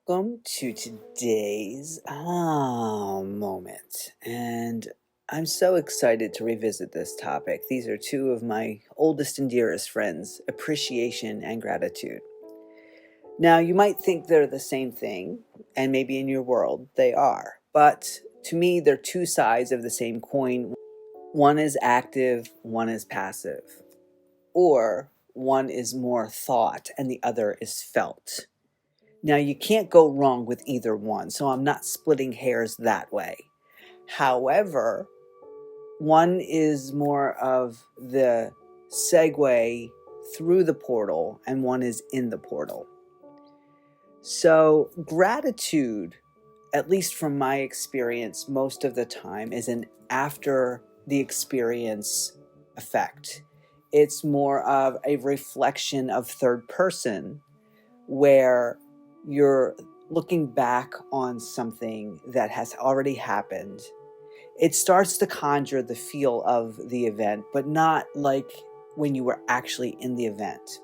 welcome to today's moment. And I'm so excited to revisit this topic. These are two of my oldest and dearest friends, appreciation and gratitude. Now, you might think they're the same thing, and maybe in your world they are, but to me, they're two sides of the same coin. One is active, one is passive, or one is more thought and the other is felt. Now, you can't go wrong with either one, so I'm not splitting hairs that way. However, one is more of the segue through the portal, and one is in the portal. So, gratitude, at least from my experience, most of the time is an after the experience effect. It's more of a reflection of third person where you're looking back on something that has already happened. It starts to conjure the feel of the event, but not like when you were actually in the event.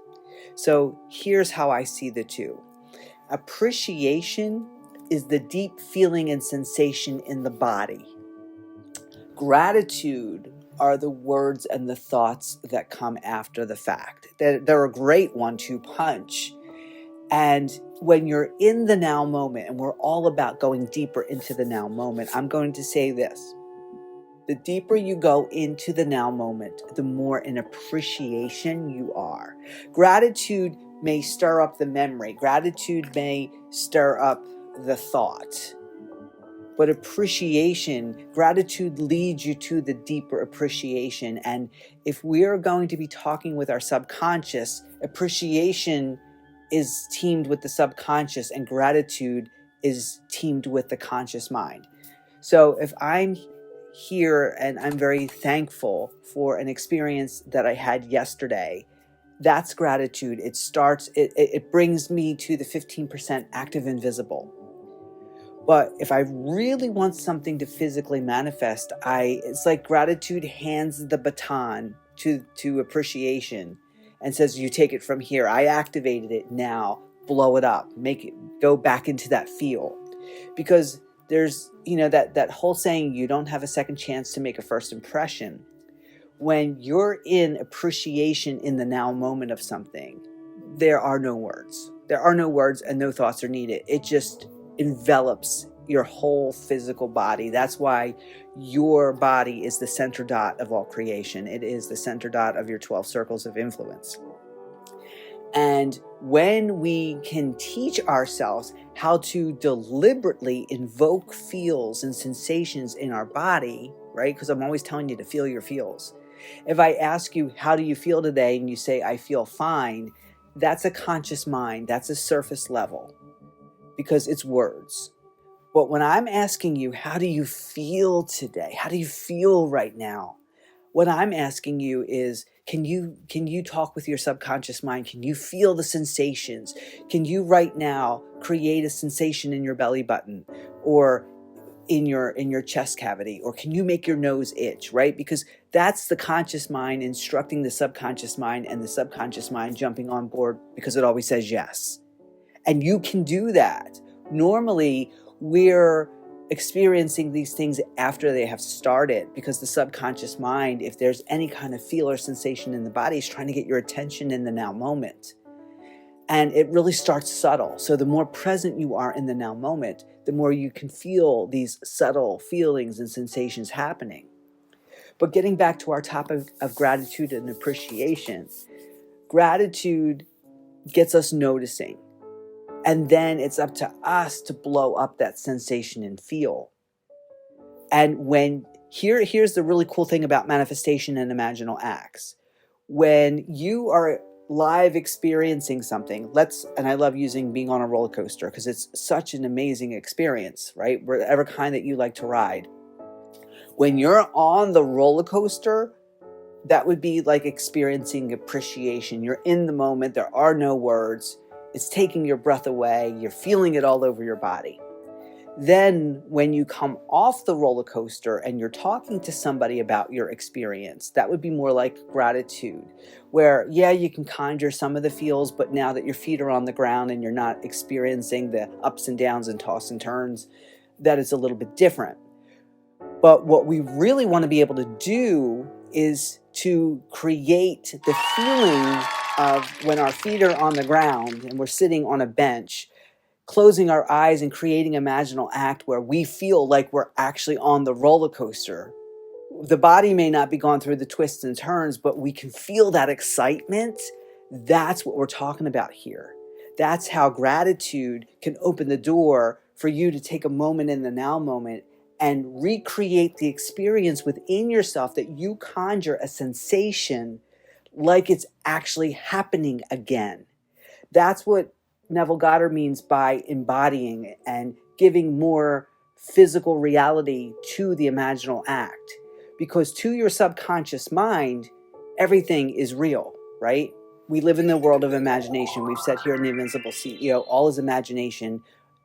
So here's how I see the two. Appreciation is the deep feeling and sensation in the body. Gratitude are the words and the thoughts that come after the fact. They're a great one-two punch. And when you're in the now moment, and we're all about going deeper into the now moment, I'm going to say this. The deeper you go into the now moment, the more in appreciation you are. Gratitude may stir up the memory. Gratitude may stir up the thought. But gratitude leads you to the deeper appreciation. And if we're going to be talking with our subconscious, appreciation is teamed with the subconscious and gratitude is teamed with the conscious mind. So if I'm here and I'm very thankful for an experience that I had yesterday, that's gratitude. It brings me to the 15% active invisible. But if I really want something to physically manifest, it's like gratitude hands the baton to appreciation and says, you take it from here. I activated it, now blow it up, make it go back into that feel. Because there's, that whole saying, you don't have a second chance to make a first impression. When you're in appreciation in the now moment of something, there are no words. There are no words and no thoughts are needed. It just envelops your whole physical body. That's why your body is the center dot of all creation. It is the center dot of your 12 circles of influence. And when we can teach ourselves how to deliberately invoke feels and sensations in our body, right? Because I'm always telling you to feel your feels. If I ask you, how do you feel today? And you say, I feel fine. That's a conscious mind. That's a surface level because it's words. But when I'm asking you, how do you feel today? How do you feel right now? What I'm asking you is, can you talk with your subconscious mind? Can you feel the sensations? Can you right now create a sensation in your belly button or in your chest cavity? Or can you make your nose itch, right? Because that's the conscious mind instructing the subconscious mind and the subconscious mind jumping on board because it always says yes. And you can do that. Normally, we're experiencing these things after they have started because the subconscious mind, if there's any kind of feel or sensation in the body, is trying to get your attention in the now moment. And it really starts subtle. So the more present you are in the now moment, the more you can feel these subtle feelings and sensations happening. But getting back to our topic of gratitude and appreciation, gratitude gets us noticing. And then it's up to us to blow up that sensation and feel. And here's the really cool thing about manifestation and imaginal acts. When you are live experiencing something, and I love using being on a roller coaster because it's such an amazing experience, right? Whatever kind that you like to ride. When you're on the roller coaster, that would be like experiencing appreciation. You're in the moment. There are no words. It's taking your breath away. You're feeling it all over your body. Then when you come off the roller coaster and you're talking to somebody about your experience, that would be more like gratitude, where, yeah, you can conjure some of the feels, but now that your feet are on the ground and you're not experiencing the ups and downs and toss and turns, that is a little bit different. But what we really want to be able to do is to create the feeling of when our feet are on the ground and we're sitting on a bench, closing our eyes and creating an imaginal act where we feel like we're actually on the roller coaster. The body may not be going through the twists and turns, but we can feel that excitement. That's what we're talking about here. That's how gratitude can open the door for you to take a moment in the now moment and recreate the experience within yourself, that you conjure a sensation like it's actually happening again. That's what Neville Goddard means by embodying and giving more physical reality to the imaginal act. Because to your subconscious mind, everything is real, right? We live in the world of imagination. We've said here in the Invincible CEO, all is imagination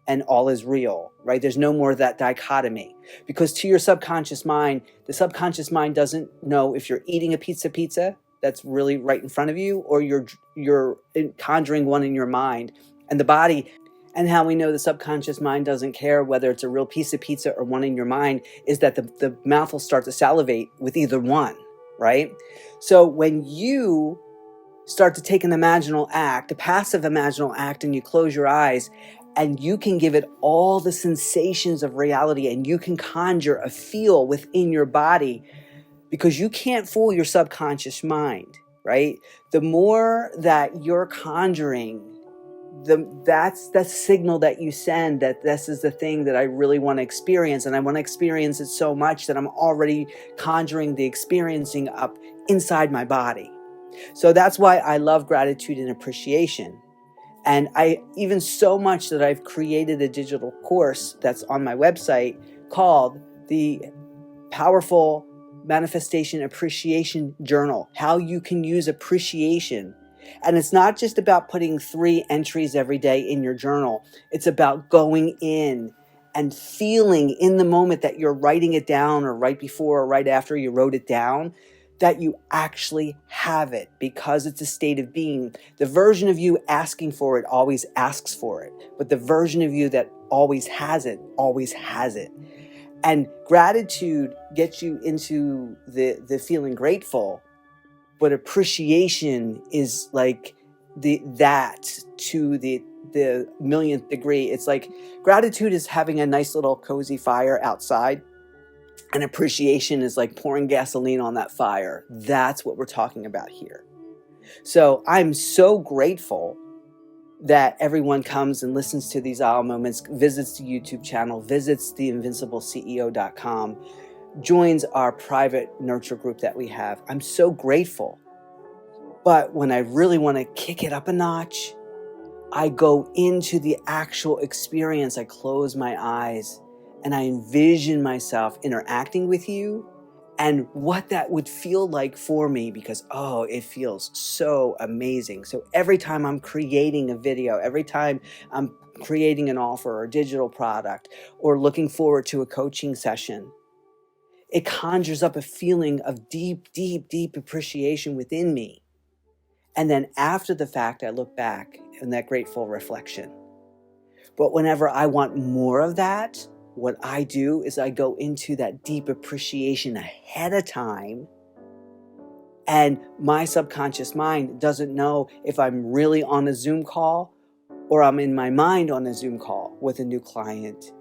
and all is real, right? There's no more of that dichotomy. Because to your subconscious mind, the subconscious mind doesn't know if you're eating a pizza that's really right in front of you, or you're conjuring one in your mind. And the body, and how we know the subconscious mind doesn't care whether it's a real piece of pizza or one in your mind, is that the mouth will start to salivate with either one, right? So when you start to take an imaginal act, a passive imaginal act, and you close your eyes, and you can give it all the sensations of reality, and you can conjure a feel within your body, because you can't fool your subconscious mind, right? The more that you're conjuring, that's the signal that you send that this is the thing that I really want to experience. And I want to experience it so much that I'm already conjuring the experiencing up inside my body. So that's why I love gratitude and appreciation. And I even so much that I've created a digital course that's on my website called the Powerful Manifestation Appreciation Journal, how you can use appreciation. And it's not just about putting 3 entries every day in your journal. It's about going in and feeling in the moment that you're writing it down, or right before or right after you wrote it down, that you actually have it, because it's a state of being. The version of you asking for it always asks for it, but the version of you that always has it always has it. And gratitude gets you into the feeling grateful, but appreciation is like that to the millionth degree. It's like gratitude is having a nice little cozy fire outside, and appreciation is like pouring gasoline on that fire. That's what we're talking about here. So I'm so grateful that everyone comes and listens to these aha moments, visits the YouTube channel, visits the invincibleceo.com, joins our private nurture group that we have. I'm so grateful. But when I really want to kick it up a notch, I go into the actual experience. I close my eyes and I envision myself interacting with you and what that would feel like for me, because, oh, it feels so amazing. So every time I'm creating a video, every time I'm creating an offer or a digital product, or looking forward to a coaching session, it conjures up a feeling of deep, deep, deep appreciation within me. And then after the fact, I look back in that grateful reflection. But whenever I want more of that, what I do is I go into that deep appreciation ahead of time. And my subconscious mind doesn't know if I'm really on a Zoom call or I'm in my mind on a Zoom call with a new client.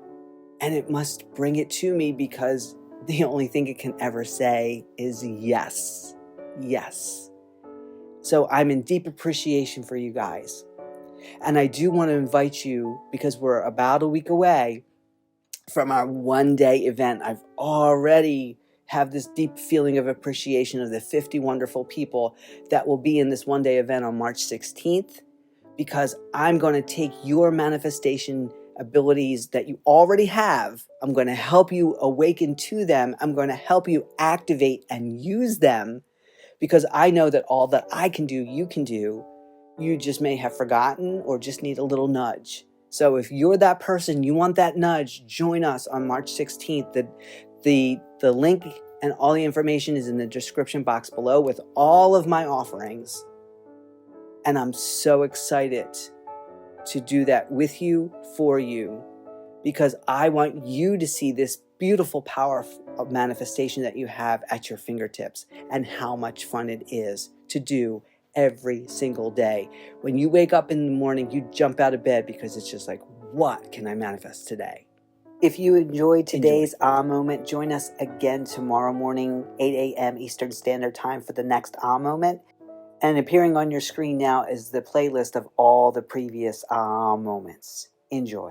And it must bring it to me, because the only thing it can ever say is yes, yes. So I'm in deep appreciation for you guys. And I do want to invite you, because we're about a week away from our one-day event. I've already have this deep feeling of appreciation of the 50 wonderful people that will be in this one-day event on March 16th, because I'm going to take your manifestation abilities that you already have. I'm going to help you awaken to them. I'm going to help you activate and use them, because I know that all that I can do, you can do. You just may have forgotten or just need a little nudge. So if you're that person, you want that nudge, join us on March 16th. The link and all the information is in the description box below with all of my offerings. And I'm so excited to do that with you, for you, because I want you to see this beautiful power of manifestation that you have at your fingertips and how much fun it is to do every single day. When you wake up in the morning, you jump out of bed because it's just like, what can I manifest today? If you enjoyed today's moment, join us again tomorrow morning, 8 a.m. Eastern Standard Time for the next moment. And appearing on your screen now is the playlist of all the previous moments. Enjoy.